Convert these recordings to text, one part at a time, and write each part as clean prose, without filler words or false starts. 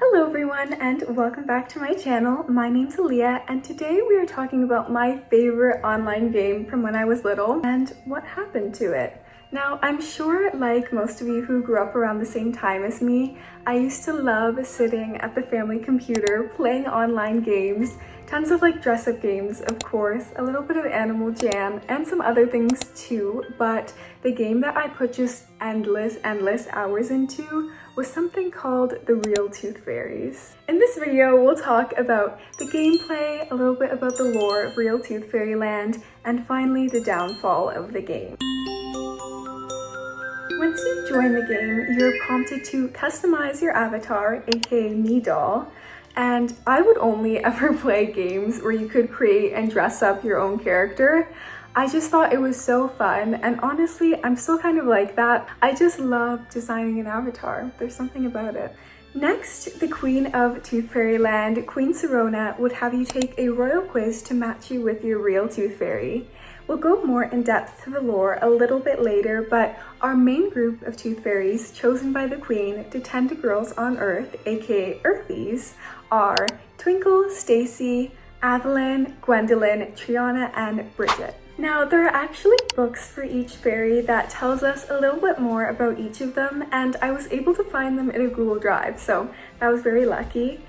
Hello everyone and welcome back to my channel. My name's Aaliyah and today we are talking about my favorite online game from when I was little and what happened to it. Now, I'm sure like most of you who grew up around the same time as me, I used to love sitting at the family computer playing online games, tons of like dress-up games, of course, a little bit of Animal Jam and some other things too, but the game that I put just endless hours into was something called the Real Tooth Fairies. In this video, we'll talk about the gameplay, a little bit about the lore of Real Tooth Fairyland, and finally the downfall of the game. Once you join the game, you're prompted to customize your avatar, aka me doll, and I would only ever play games where you could create and dress up your own character. I just thought it was so fun, and honestly, I'm still kind of like that. I just love designing an avatar. There's something about it. Next, the Queen of Tooth Fairyland, Queen Serona, would have you take a royal quiz to match you with your real tooth fairy. We'll go more in depth to the lore a little bit later, but our main group of tooth fairies chosen by the Queen to tend to girls on Earth, aka Earthies, are Twinkle, Stacy, Evelyn, Gwendolyn, Triana, and Bridget. Now, there are actually books for each fairy that tells us a little bit more about each of them, and I was able to find them in a Google Drive, so that was very lucky.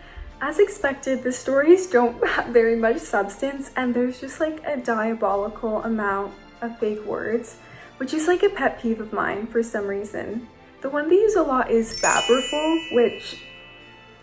As expected, the stories don't have very much substance, and there's just like a diabolical amount of fake words, which is like a pet peeve of mine for some reason. The one they use a lot is Faberful, which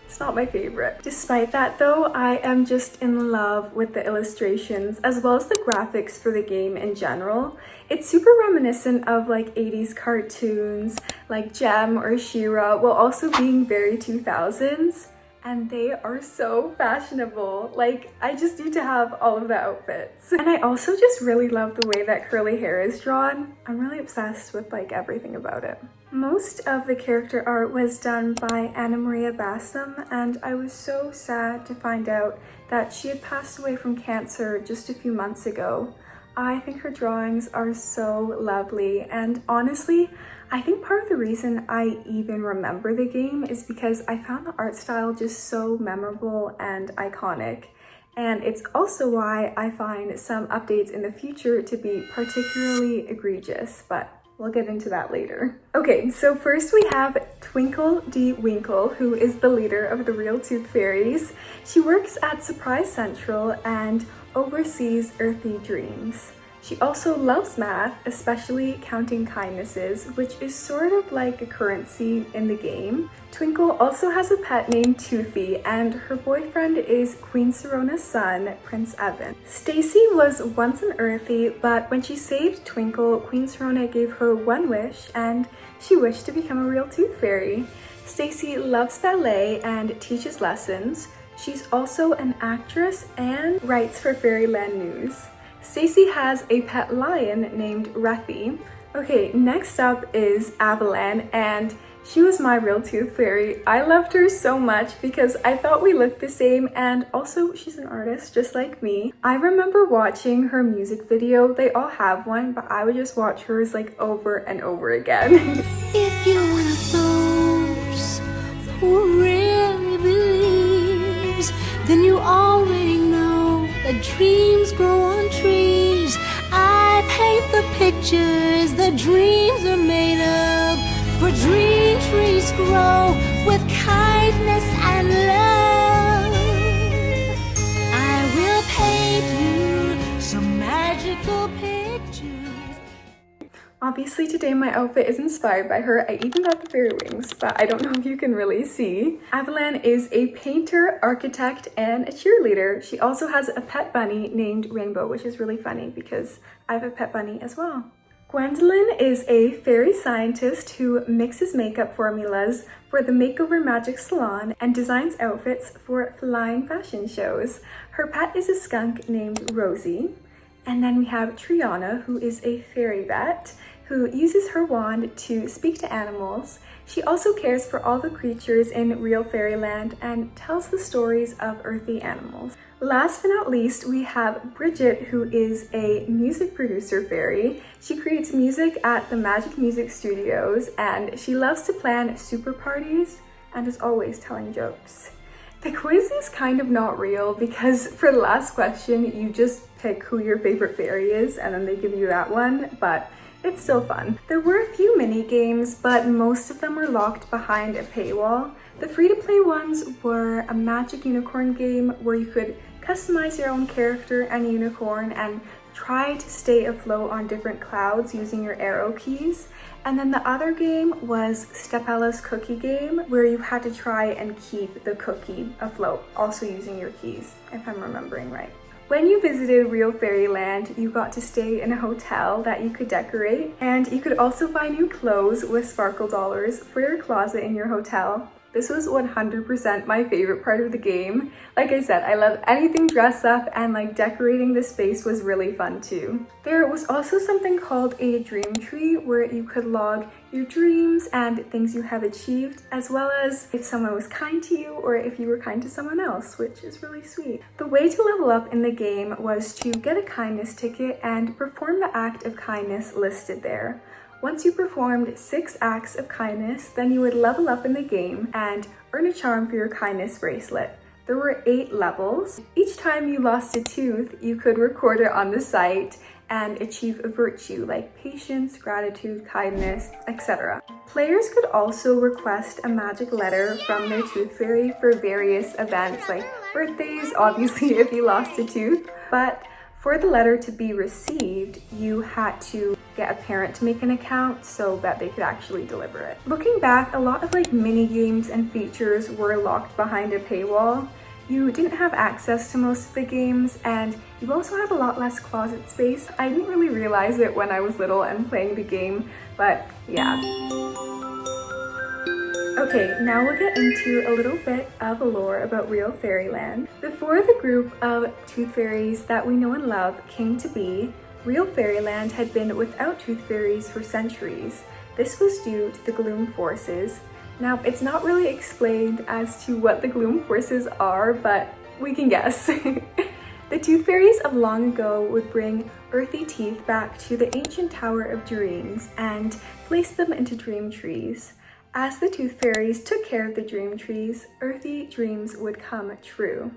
it's not my favorite. Despite that though, I am just in love with the illustrations as well as the graphics for the game in general. It's super reminiscent of like 80s cartoons like Gem or She-Ra, while also being very 2000s. And they are so fashionable. Like, I just need to have all of the outfits. And I also just really love the way that curly hair is drawn. I'm really obsessed with like everything about it. Most of the character art was done by Anna Maria Bassam, and I was so sad to find out that she had passed away from cancer just a few months ago. I think her drawings are so lovely, and honestly, I think part of the reason I even remember the game is because I found the art style just so memorable and iconic. And it's also why I find some updates in the future to be particularly egregious, but we'll get into that later. Okay, so first we have Twinkle D. Winkle, who is the leader of the Real Tooth Fairies. She works at Surprise Central and oversees earthy dreams. She also loves math, especially counting kindnesses, which is sort of like a currency in the game. Twinkle also has a pet named Toothy, and her boyfriend is Queen Serona's son, Prince Evan. Stacy was once an earthy, but when she saved Twinkle, Queen Serona gave her one wish, and she wished to become a real tooth fairy. Stacy loves ballet and teaches lessons. She's also an actress and writes for Fairyland News. Stacy has a pet lion named Reffy. Okay, next up is Evelyn, and she was my real tooth fairy. I loved her so much because I thought we looked the same, and also she's an artist just like me. I remember watching her music video. They all have one, but I would just watch hers like over and over again. If you're one of those who really believes, then you already know that dreams grow on trees. I paint the pictures that dreams are made of, for dream trees grow with kindness and love. I will paint you some magical pictures. Obviously today my outfit is inspired by her. I even got the fairy wings, but I don't know if you can really see. Evelyn is a painter, architect, and a cheerleader. She also has a pet bunny named Rainbow, which is really funny because I have a pet bunny as well. Gwendolyn is a fairy scientist who mixes makeup formulas for the Makeover Magic Salon and designs outfits for flying fashion shows. Her pet is a skunk named Rosie. And then we have Triana, who is a fairy vet who uses her wand to speak to animals. She also cares for all the creatures in Real Fairyland and tells the stories of earthy animals. Last but not least, we have Bridget, who is a music producer fairy. She creates music at the Magic Music Studios, and she loves to plan super parties and is always telling jokes. The quiz is kind of not real because for the last question, you just pick who your favorite fairy is and then they give you that one, but it's still fun. There were a few mini games, but most of them were locked behind a paywall. The free-to-play ones were a magic unicorn game where you could customize your own character and unicorn and try to stay afloat on different clouds using your arrow keys. And then the other game was Stepella's cookie game, where you had to try and keep the cookie afloat, also using your keys, if I'm remembering right. When you visited Real Fairyland, you got to stay in a hotel that you could decorate, and you could also buy new clothes with sparkle dollars for your closet in your hotel. This was 100% my favorite part of the game. Like I said, I love anything dress up, and like decorating the space was really fun too. There was also something called a dream tree where you could log your dreams and things you have achieved, as well as if someone was kind to you or if you were kind to someone else, which is really sweet. The way to level up in the game was to get a kindness ticket and perform the act of kindness listed there. Once you performed 6 acts of kindness, then you would level up in the game and earn a charm for your kindness bracelet. There were 8 levels. Each time you lost a tooth, you could record it on the site and achieve a virtue like patience, gratitude, kindness, etc. Players could also request a magic letter from their tooth fairy for various events like birthdays, obviously if you lost a tooth, but for the letter to be received, you had to get a parent to make an account so that they could actually deliver it. Looking back, a lot of like mini games and features were locked behind a paywall. You didn't have access to most of the games, and you also had a lot less closet space. I didn't really realize it when I was little and playing the game, but yeah. Okay, now we'll get into a little bit of lore about Real Fairyland. Before the group of tooth fairies that we know and love came to be, Real Fairyland had been without tooth fairies for centuries. This was due to the gloom forces. Now, it's not really explained as to what the gloom forces are, but we can guess. The tooth fairies of long ago would bring earthy teeth back to the ancient Tower of Dreams and place them into dream trees. As the tooth fairies took care of the dream trees, earthy dreams would come true.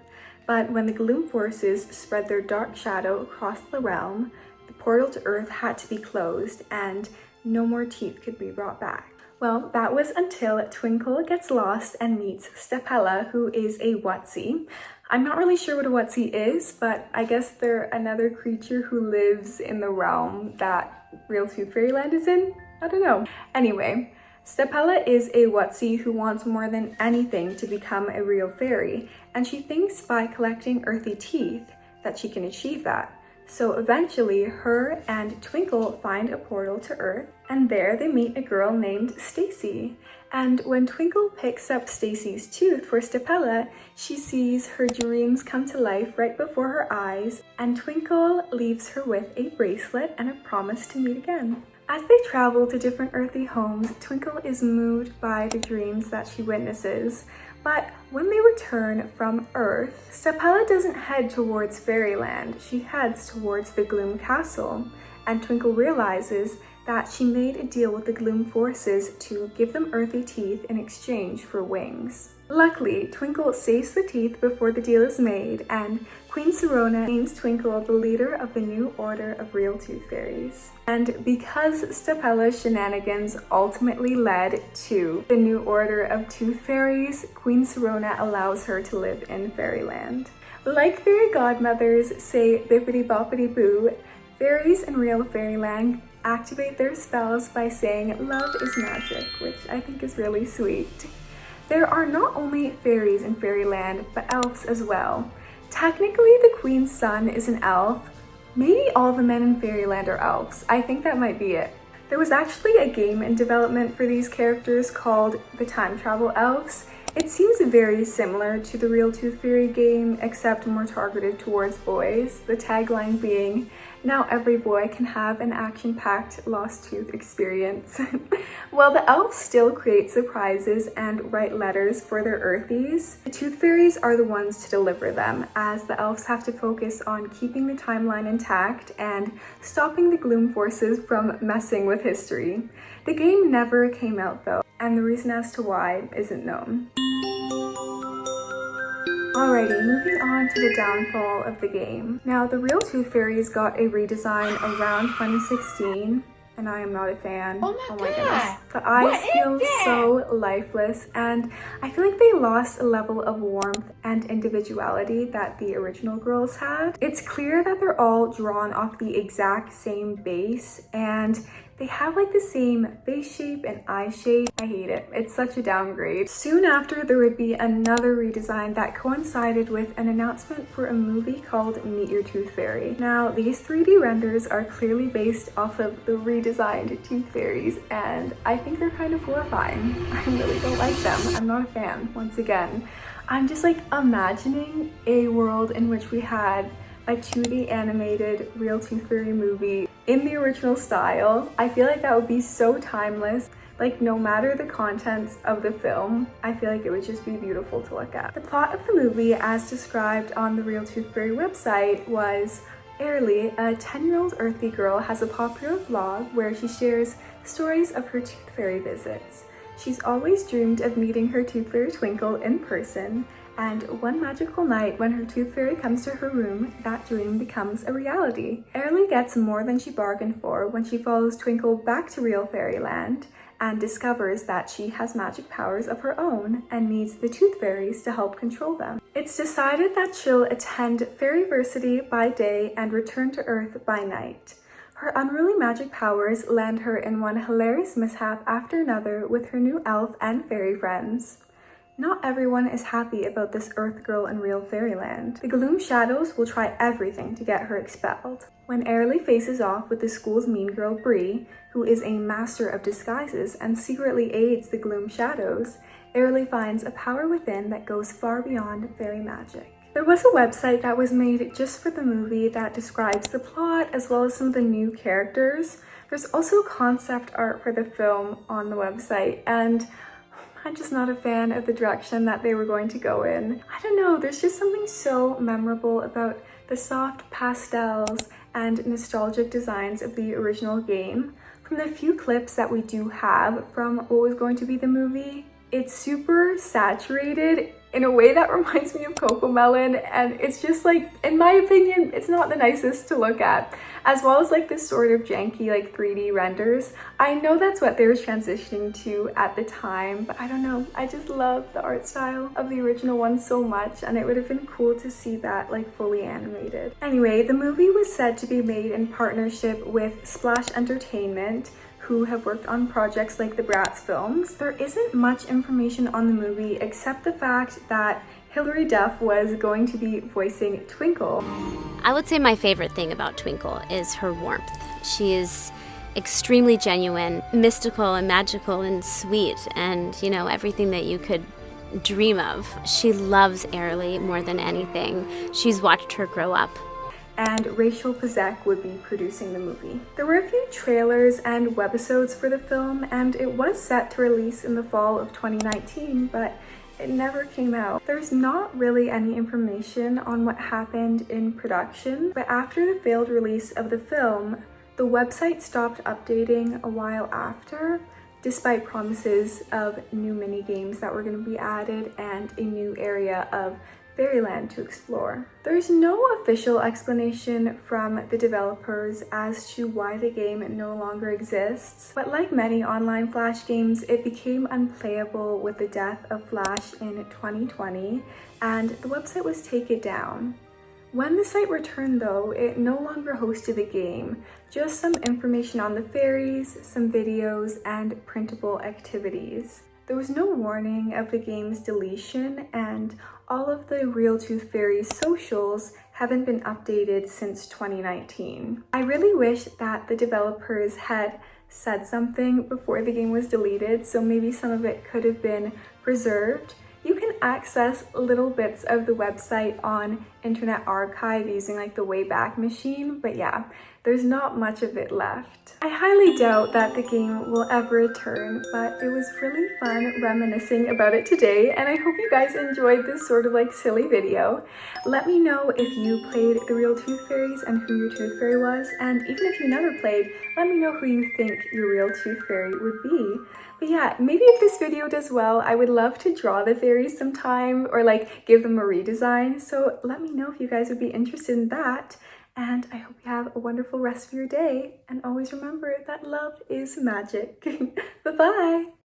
But when the gloom forces spread their dark shadow across the realm, the portal to Earth had to be closed and no more teeth could be brought back. Well, that was until Twinkle gets lost and meets Stepella, who is a Wutzie. I'm not really sure what a Wutzie is, but I guess they're another creature who lives in the realm that Real Tooth Fairyland is in? I don't know. Anyway, Stepella is a Wutzie who wants more than anything to become a real fairy, and she thinks by collecting earthy teeth that she can achieve that. So eventually, her and Twinkle find a portal to Earth, and there they meet a girl named Stacy. And when Twinkle picks up Stacy's tooth for Stepella, she sees her dreams come to life right before her eyes, and Twinkle leaves her with a bracelet and a promise to meet again. As they travel to different earthy homes, Twinkle is moved by the dreams that she witnesses. But when they return from Earth, Stepella doesn't head towards Fairyland, she heads towards the Gloom Castle. And Twinkle realizes that she made a deal with the Gloom forces to give them earthy teeth in exchange for wings. Luckily, Twinkle saves the teeth before the deal is made, and Queen Sirona names Twinkle the leader of the new order of Real Tooth Fairies. And because Stepella's shenanigans ultimately led to the new order of Tooth Fairies, Queen Sirona allows her to live in Fairyland. Like fairy godmothers say bippity boppity boo, fairies in Real Fairyland activate their spells by saying love is magic, which I think is really sweet. There are not only fairies in Fairyland, but elves as well. Technically, the Queen's son is an elf. Maybe all the men in Fairyland are elves. I think that might be it. There was actually a game in development for these characters called the Time Travel Elves. It seems very similar to the Real Tooth Fairy game, except more targeted towards boys. The tagline being, now every boy can have an action-packed lost tooth experience. Well, the elves still create surprises and write letters for their earthies. The tooth fairies are the ones to deliver them, as the elves have to focus on keeping the timeline intact and stopping the gloom forces from messing with history. The game never came out though. and the reason as to why isn't known. Alrighty, moving on to the downfall of the game. Now, the Real Tooth Fairies got a redesign around 2016, and I am not a fan. Oh my goodness. God. The eyes feel so lifeless, and I feel like they lost a level of warmth and individuality that the original girls had. It's clear that they're all drawn off the exact same base, and they have like the same face shape and eye shape. I hate it. It's such a downgrade. Soon after, there would be another redesign that coincided with an announcement for a movie called Meet Your Tooth Fairy. Now, these 3D renders are clearly based off of the redesigned Tooth Fairies, and I think they're kind of horrifying. I really don't like them. I'm not a fan, once again. I'm just like imagining a world in which we had a 2D animated Real Tooth Fairy movie in the original style. I feel like that would be so timeless. Like, no matter the contents of the film, I feel like it would just be beautiful to look at. The plot of the movie, as described on the Real Tooth Fairy website, was Airly, a 10-year-old earthy girl, has a popular vlog where she shares stories of her tooth fairy visits. She's always dreamed of meeting her tooth fairy Twinkle in person, and one magical night when her tooth fairy comes to her room, that dream becomes a reality. Airly gets more than she bargained for when she follows Twinkle back to real Fairyland and discovers that she has magic powers of her own and needs the tooth fairies to help control them. It's decided that she'll attend Fairyversity by day and return to Earth by night. Her unruly magic powers land her in one hilarious mishap after another with her new elf and fairy friends. Not everyone is happy about this Earth girl in real Fairyland. The Gloom Shadows will try everything to get her expelled. When Airly faces off with the school's mean girl Bree, who is a master of disguises and secretly aids the Gloom Shadows, Airly finds a power within that goes far beyond fairy magic. There was a website that was made just for the movie that describes the plot as well as some of the new characters. There's also concept art for the film on the website, and I'm just not a fan of the direction that they were going to go in. I don't know, there's just something so memorable about the soft pastels and nostalgic designs of the original game. From the few clips that we do have from what was going to be the movie, it's super saturated in a way that reminds me of Cocomelon, and it's just like, in my opinion, it's not the nicest to look at, as well as like this sort of janky like 3D renders. I know that's what they were transitioning to at the time, but I don't know, I just love the art style of the original one so much, and it would have been cool to see that like fully animated. Anyway, the movie was said to be made in partnership with Splash Entertainment, who have worked on projects like the Bratz films. There isn't much information on the movie except the fact that Hilary Duff was going to be voicing Twinkle. I would say my favorite thing about Twinkle is her warmth. She is extremely genuine, mystical and magical and sweet, and you know, everything that you could dream of. She loves Airly more than anything. She's watched her grow up. And Rachel Pazek would be producing the movie. There were a few trailers and webisodes for the film, and it was set to release in the fall of 2019, but it never came out. There's not really any information on what happened in production, but after the failed release of the film, the website stopped updating a while after, despite promises of new mini games that were going to be added and a new area of Fairyland to explore. There's no official explanation from the developers as to why the game no longer exists, but like many online Flash games, it became unplayable with the death of Flash in 2020, and the website was taken down. When the site returned though, it no longer hosted the game, just some information on the fairies, some videos, and printable activities. There was no warning of the game's deletion, and all of the Real Tooth Fairies socials haven't been updated since 2019. I really wish that the developers had said something before the game was deleted, so maybe some of it could have been preserved. You can access little bits of the website on Internet Archive using like the Wayback Machine, but yeah, there's not much of it left. I highly doubt that the game will ever return, but it was really fun reminiscing about it today, and I hope you guys enjoyed this sort of like silly video. Let me know if you played the Real Tooth Fairies and who your tooth fairy was, and even if you never played, let me know who you think your real tooth fairy would be. But yeah, maybe if this video does well, I would love to draw the fairies sometime or like give them a redesign. So let me know if you guys would be interested in that. And I hope you have a wonderful rest of your day. And always remember that love is magic. Bye-bye.